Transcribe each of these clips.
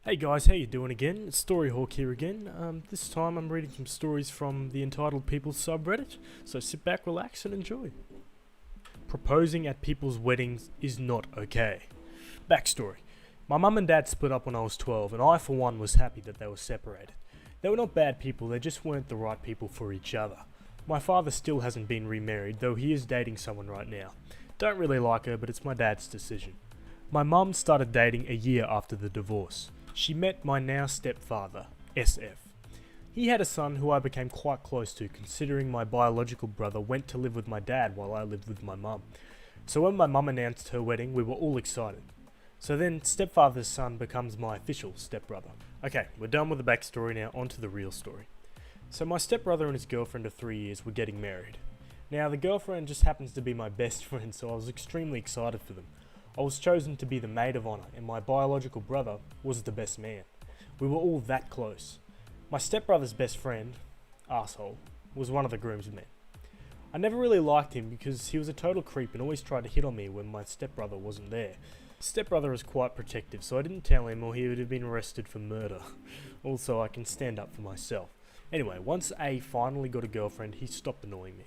Hey guys, how you doing again? It's Storyhawk here again. This time I'm reading some stories from the Entitled People subreddit, so sit back, relax and enjoy. Proposing at people's weddings is not okay. Backstory. My mum and dad split up when I was 12 and I for one was happy that they were separated. They were not bad people, they just weren't the right people for each other. My father still hasn't been remarried, though he is dating someone right now. Don't really like her, but it's my dad's decision. My mum started dating a year after the divorce. She met my now stepfather, SF. He had a son who I became quite close to, considering my biological brother went to live with my dad while I lived with my mum. So when my mum announced her wedding, we were all excited. So then stepfather's son becomes my official stepbrother. Okay, we're done with the backstory now, on to the real story. So my stepbrother and his girlfriend of 3 years were getting married. Now the girlfriend just happens to be my best friend, so I was extremely excited for them. I was chosen to be the maid of honour, and my biological brother was the best man. We were all that close. My stepbrother's best friend, asshole, was one of the groomsmen. I never really liked him because he was a total creep and always tried to hit on me when my stepbrother wasn't there. Stepbrother is quite protective, so I didn't tell him or he would have been arrested for murder. Also, I can stand up for myself. Anyway, once A finally got a girlfriend, he stopped annoying me.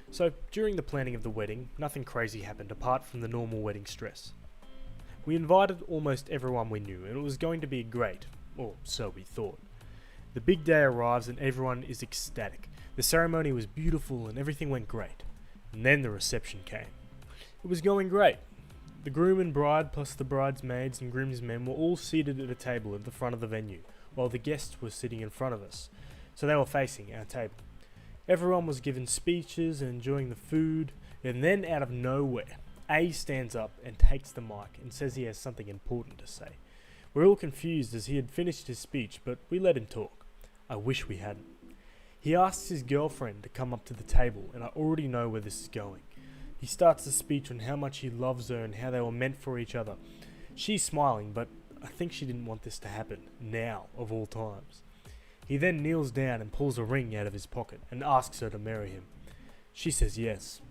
So, during the planning of the wedding, nothing crazy happened apart from the normal wedding stress. We invited almost everyone we knew and it was going to be great, or so we thought. The big day arrives and everyone is ecstatic. The ceremony was beautiful and everything went great. And then the reception came. It was going great. The groom and bride plus the bridesmaids and groomsmen were all seated at a table at the front of the venue, while the guests were sitting in front of us, so they were facing our table. Everyone was given speeches and enjoying the food, and then out of nowhere, A stands up and takes the mic and says he has something important to say. We're all confused as he had finished his speech, but we let him talk. I wish we hadn't. He asks his girlfriend to come up to the table, and I already know where this is going. He starts the speech on how much he loves her and how they were meant for each other. She's smiling, but I think she didn't want this to happen, now of all times. He then kneels down and pulls a ring out of his pocket and asks her to marry him. She says yes.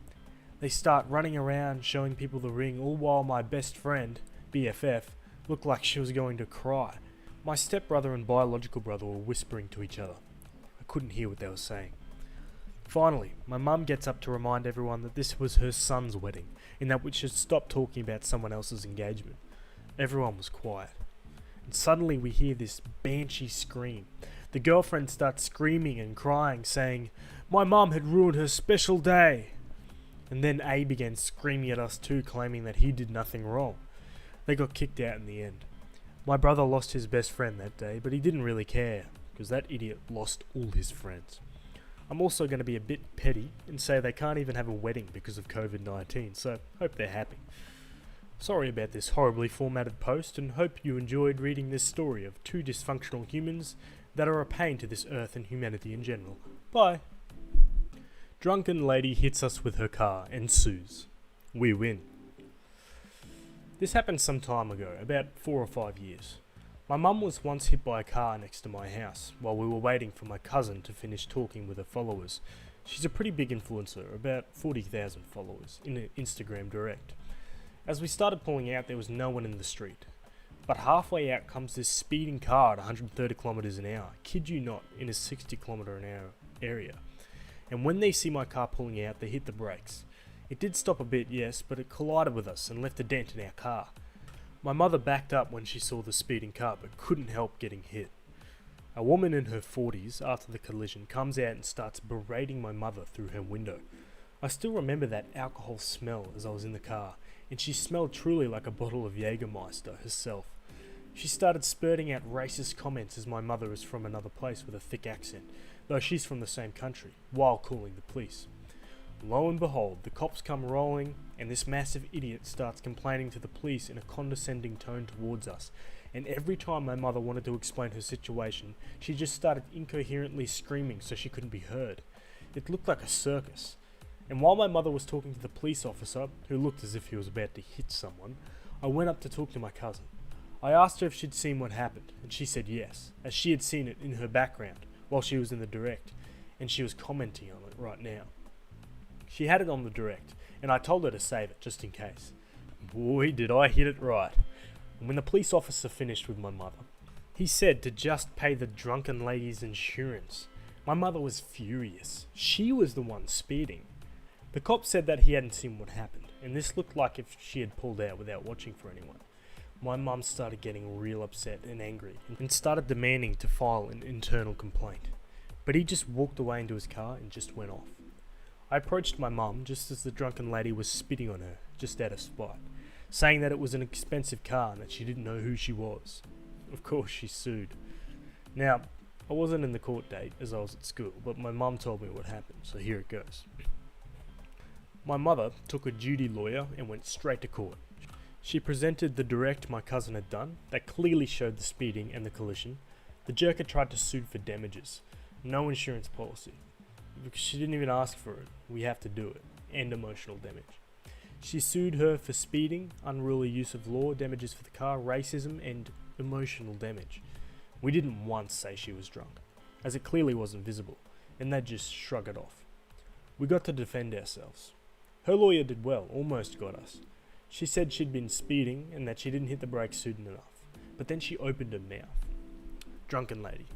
They start running around showing people the ring, all while my best friend, BFF, looked like she was going to cry. My stepbrother and biological brother were whispering to each other. I couldn't hear what they were saying. Finally, my mum gets up to remind everyone that this was her son's wedding and that we should stop talking about someone else's engagement. Everyone was quiet. And suddenly we hear this banshee scream. The girlfriend starts screaming and crying, saying, "My mum had ruined her special day." And then A began screaming at us too, claiming that he did nothing wrong. They got kicked out in the end. My brother lost his best friend that day, but he didn't really care, because that idiot lost all his friends. I'm also going to be a bit petty and say they can't even have a wedding because of COVID-19, so hope they're happy. Sorry about this horribly formatted post, and hope you enjoyed reading this story of two dysfunctional humans that are a pain to this earth and humanity in general. Bye. Drunken lady hits us with her car and sues. We win. This happened some time ago, about 4 or 5 years. My mum was once hit by a car next to my house while we were waiting for my cousin to finish talking with her followers. She's a pretty big influencer, about 40,000 followers, in Instagram Direct. As we started pulling out, there was no one in the street. But halfway out comes this speeding car at 130 kilometers an hour, kid you not, in a 60 kilometer an hour area. And when they see my car pulling out, they hit the brakes. It did stop a bit, yes, but it collided with us and left a dent in our car. My mother backed up when she saw the speeding car, but couldn't help getting hit. A woman in her 40s, after the collision, comes out and starts berating my mother through her window. I still remember that alcohol smell as I was in the car, and she smelled truly like a bottle of Jägermeister herself. She started spurting out racist comments as my mother is from another place with a thick accent, though she's from the same country, while calling the police. Lo and behold, the cops come rolling, and this massive idiot starts complaining to the police in a condescending tone towards us, and every time my mother wanted to explain her situation, she just started incoherently screaming so she couldn't be heard. It looked like a circus. And while my mother was talking to the police officer, who looked as if he was about to hit someone, I went up to talk to my cousin. I asked her if she'd seen what happened, and she said yes, as she had seen it in her background while she was in the direct, and she was commenting on it right now. She had it on the direct, and I told her to save it just in case. Boy, did I hit it right. And when the police officer finished with my mother, He said to just pay the drunken lady's insurance. My mother was furious. She was the one speeding. The cop said that he hadn't seen what happened, and this looked like if she had pulled out without watching for anyone. My mum started getting real upset and angry, and started demanding to file an internal complaint. But he just walked away into his car and just went off. I approached my mum just as the drunken lady was spitting on her, just out of spite, saying that it was an expensive car and that she didn't know who she was. Of course, she sued. Now, I wasn't in the court date as I was at school, but my mum told me what happened, so here it goes. My mother took a duty lawyer and went straight to court. She presented the direct my cousin had done that clearly showed the speeding and the collision. The jerker tried to sue for damages. No insurance policy. Because she didn't even ask for it. We have to do it. And emotional damage. She sued her for speeding, unruly use of law, damages for the car, racism, and emotional damage. We didn't once say she was drunk, as it clearly wasn't visible, and they'd just shrug it off. We got to defend ourselves. Her lawyer did well, almost got us. She said she'd been speeding and that she didn't hit the brakes soon enough, but then she opened her mouth. Drunken lady.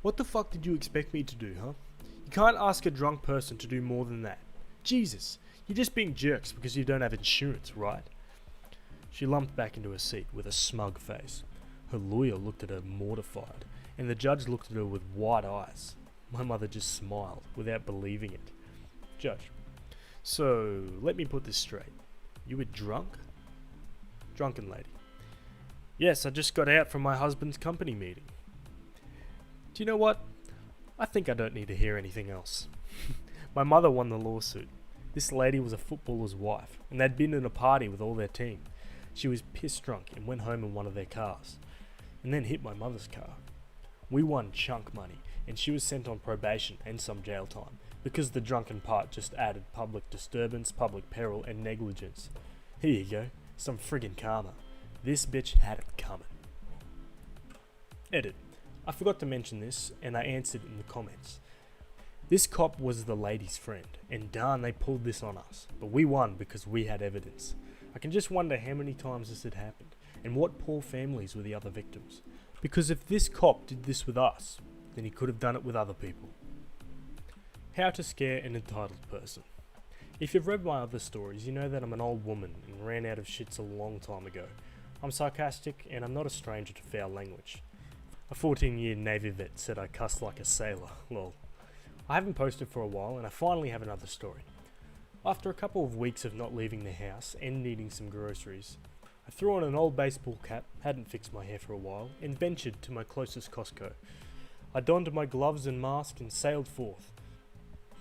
What the fuck did you expect me to do, huh? You can't ask a drunk person to do more than that. Jesus, you're just being jerks because you don't have insurance, right? She lumped back into her seat with a smug face. Her lawyer looked at her mortified, and the judge looked at her with wide eyes. My mother just smiled, without believing it. Judge, so let me put this straight. You were drunk? Drunken lady. Yes, I just got out from my husband's company meeting. Do you know what? I think I don't need to hear anything else. My mother won the lawsuit. This lady was a footballer's wife, and they'd been in a party with all their team. She was pissed drunk and went home in one of their cars, and then hit my mother's car. We won chunk money, and she was sent on probation and some jail time, because the drunken part just added public disturbance, public peril, and negligence. Here you go, some friggin' karma. This bitch had it coming. Edit. I forgot to mention this, and I answered in the comments. This cop was the lady's friend, and darn they pulled this on us, but we won because we had evidence. I can just wonder how many times this had happened, and what poor families were the other victims. Because if this cop did this with us, then he could have done it with other people. How to scare an entitled person. If you've read my other stories, you know that I'm an old woman and ran out of shits a long time ago. I'm sarcastic, and I'm not a stranger to foul language. A 14-year Navy vet said I cussed like a sailor, lol. I haven't posted for a while, and I finally have another story. After a couple of weeks of not leaving the house and needing some groceries, I threw on an old baseball cap, hadn't fixed my hair for a while, and ventured to my closest Costco. I donned my gloves and mask and sailed forth.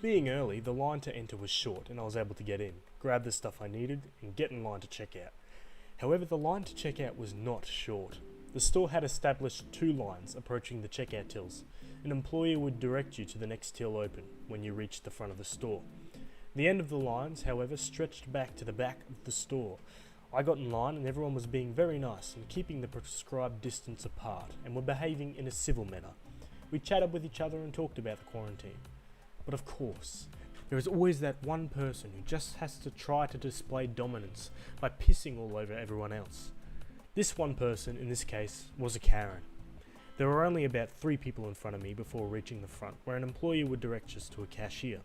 Being early, the line to enter was short, and I was able to get in, grab the stuff I needed, and get in line to check out. However, the line to check out was not short. The store had established 2 lines approaching the checkout tills. An employee would direct you to the next till open when you reached the front of the store. The end of the lines, however, stretched back to the back of the store. I got in line and everyone was being very nice and keeping the prescribed distance apart and were behaving in a civil manner. We chatted with each other and talked about the quarantine. But of course, there is always that one person who just has to try to display dominance by pissing all over everyone else. This one person, in this case, was a Karen. There were only about 3 people in front of me before reaching the front, where an employee would direct us to a cashier.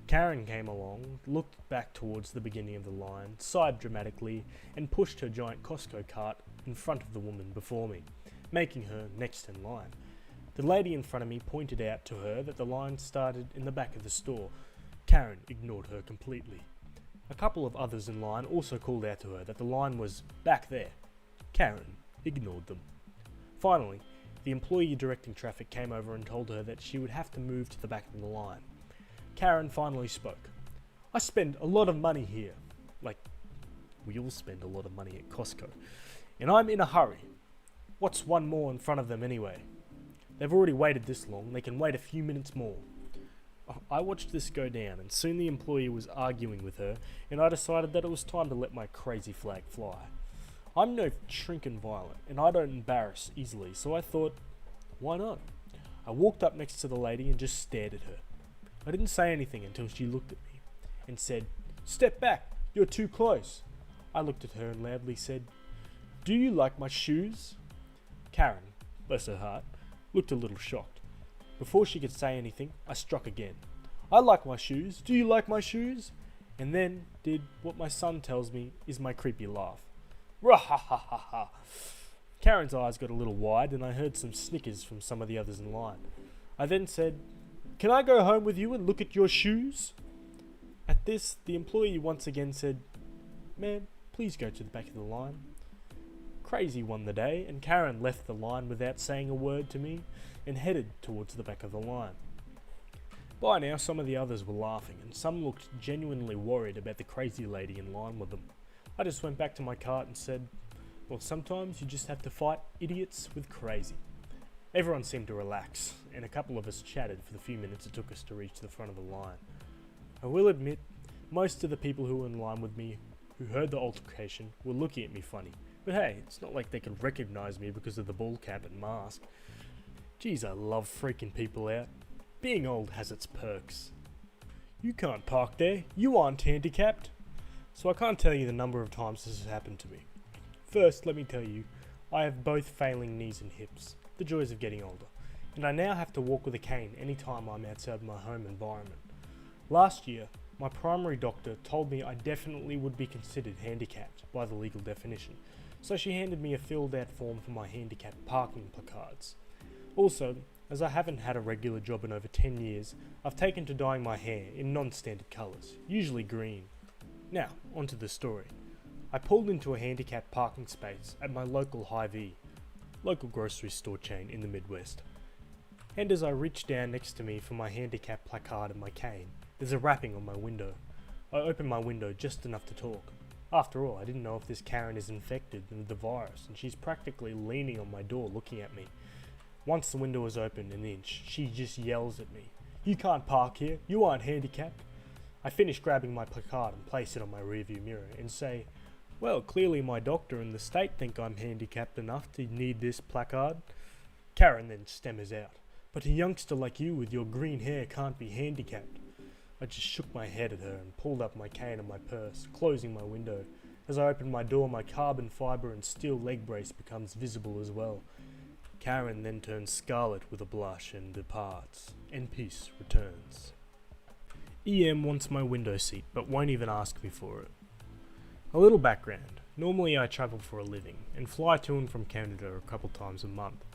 Karen came along, looked back towards the beginning of the line, sighed dramatically, and pushed her giant Costco cart in front of the woman before me, making her next in line. The lady in front of me pointed out to her that the line started in the back of the store. Karen ignored her completely. A couple of others in line also called out to her that the line was back there. Karen ignored them. Finally, the employee directing traffic came over and told her that she would have to move to the back of the line. Karen finally spoke. I spend a lot of money here. Like, we all spend a lot of money at Costco. And I'm in a hurry. What's one more in front of them anyway? They've already waited this long, they can wait a few minutes more. I watched this go down, and soon the employee was arguing with her, and I decided that it was time to let my crazy flag fly. I'm no trinket violent, and I don't embarrass easily, so I thought, why not? I walked up next to the lady and just stared at her. I didn't say anything until she looked at me and said, "Step back, you're too close." I looked at her and loudly said, "Do you like my shoes?" Karen, bless her heart, looked a little shocked. Before she could say anything, I struck again. I like my shoes. Do you like my shoes? And then did what my son tells me is my creepy laugh. Rah-ha-ha-ha-ha. Karen's eyes got a little wide and I heard some snickers from some of the others in line. I then said, "Can I go home with you and look at your shoes?" At this, the employee once again said, "Ma'am, please go to the back of the line." Crazy won the day, and Karen left the line without saying a word to me and headed towards the back of the line. By now, some of the others were laughing, and some looked genuinely worried about the crazy lady in line with them. I just went back to my cart and said, "Well, sometimes you just have to fight idiots with crazy." Everyone seemed to relax, and a couple of us chatted for the few minutes it took us to reach the front of the line. I will admit, most of the people who were in line with me, who heard the altercation, were looking at me funny. But hey, it's not like they could recognise me because of the ball cap and mask. Geez, I love freaking people out. Being old has its perks. "You can't park there, you aren't handicapped." So I can't tell you the number of times this has happened to me. First, let me tell you, I have both failing knees and hips, the joys of getting older, and I now have to walk with a cane anytime I'm outside my home environment. Last year, my primary doctor told me I definitely would be considered handicapped by the legal definition, so she handed me a filled out form for my handicapped parking placards. Also, as I haven't had a regular job in over 10 years, I've taken to dyeing my hair in non-standard colours, usually green. Now, onto the story. I pulled into a handicapped parking space at my local Hy-Vee, local grocery store chain in the Midwest. And as I reach down next to me for my handicapped placard and my cane, there's a rapping on my window. I open my window just enough to talk. After all, I didn't know if this Karen is infected with the virus, and she's practically leaning on my door looking at me. Once the window is open an inch, she just yells at me, "You can't park here, you aren't handicapped." I finish grabbing my placard and place it on my rearview mirror and say, "Well, clearly my doctor and the state think I'm handicapped enough to need this placard." Karen then stammers out, "But a youngster like you with your green hair can't be handicapped." I just shook my head at her and pulled up my cane and my purse, closing my window. As I open my door, my carbon fibre and steel leg brace becomes visible as well. Karen then turns scarlet with a blush and departs, and peace returns. EM wants my window seat, but won't even ask me for it. A little background. Normally I travel for a living, and fly to and from Canada a couple times a month.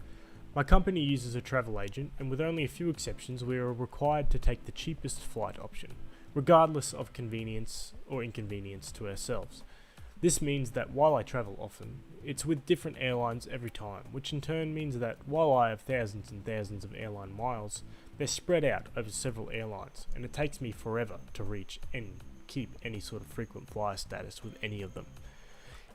My company uses a travel agent, and with only a few exceptions we are required to take the cheapest flight option, regardless of convenience or inconvenience to ourselves. This means that while I travel often, it's with different airlines every time, which in turn means that while I have thousands and thousands of airline miles, they're spread out over several airlines, and it takes me forever to reach and keep any sort of frequent flyer status with any of them.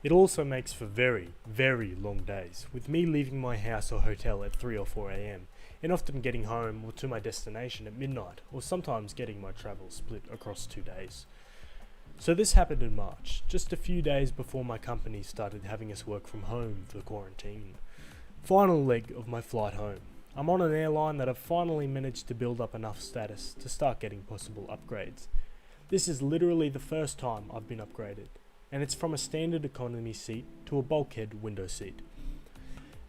It also makes for very, very long days, with me leaving my house or hotel at 3 or 4 am, and often getting home or to my destination at midnight, or sometimes getting my travel split across 2 days. So this happened in March, just a few days before my company started having us work from home for quarantine. Final leg of my flight home. I'm on an airline that I've finally managed to build up enough status to start getting possible upgrades. This is literally the first time I've been upgraded, and it's from a standard economy seat to a bulkhead window seat.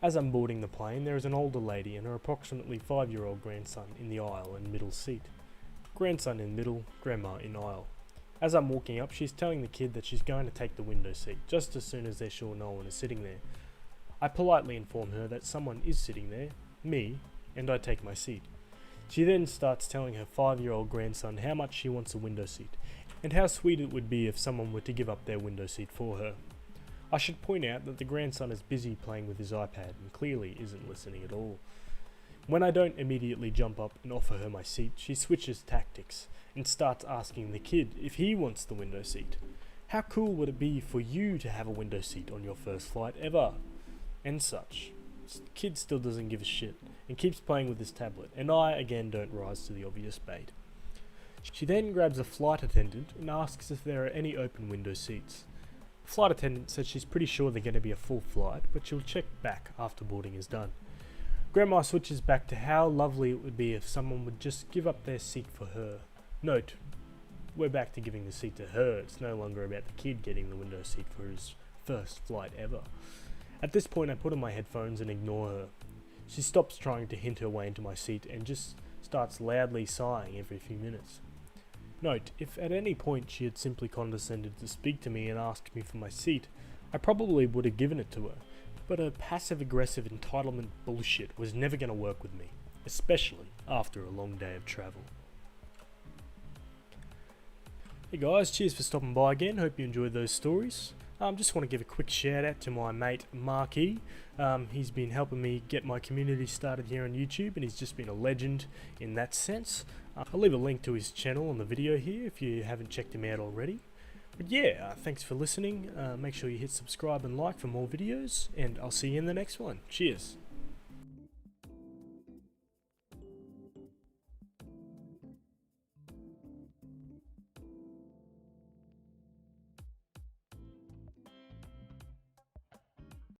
As I'm boarding the plane, there is an older lady and her approximately 5-year-old grandson in the aisle and middle seat. Grandson in middle, grandma in aisle. As I'm walking up, she's telling the kid that she's going to take the window seat just as soon as they're sure no one is sitting there. I politely inform her that someone is sitting there, me, and I take my seat. She then starts telling her 5-year-old grandson how much she wants a window seat, and how sweet it would be if someone were to give up their window seat for her. I should point out that the grandson is busy playing with his iPad and clearly isn't listening at all. When I don't immediately jump up and offer her my seat, she switches tactics and starts asking the kid if he wants the window seat. How cool would it be for you to have a window seat on your first flight ever? And such. The kid still doesn't give a shit and keeps playing with his tablet, and I again don't rise to the obvious bait. She then grabs a flight attendant and asks if there are any open window seats. The flight attendant says she's pretty sure they're going to be a full flight, but she'll check back after boarding is done. Grandma switches back to how lovely it would be if someone would just give up their seat for her. Note, we're back to giving the seat to her. It's no longer about the kid getting the window seat for his first flight ever. At this point I put on my headphones and ignore her. She stops trying to hint her way into my seat and just starts loudly sighing every few minutes. Note, if at any point she had simply condescended to speak to me and asked me for my seat, I probably would have given it to her, but her passive-aggressive entitlement bullshit was never going to work with me, especially after a long day of travel. Hey guys, cheers for stopping by again, hope you enjoyed those stories. Just want to give a quick shout out to my mate Marky. He's been helping me get my community started here on YouTube, and he's just been a legend in that sense. I'll leave a link to his channel on the video here if you haven't checked him out already. But yeah, thanks for listening. Make sure you hit subscribe and like for more videos, and I'll see you in the next one. Cheers.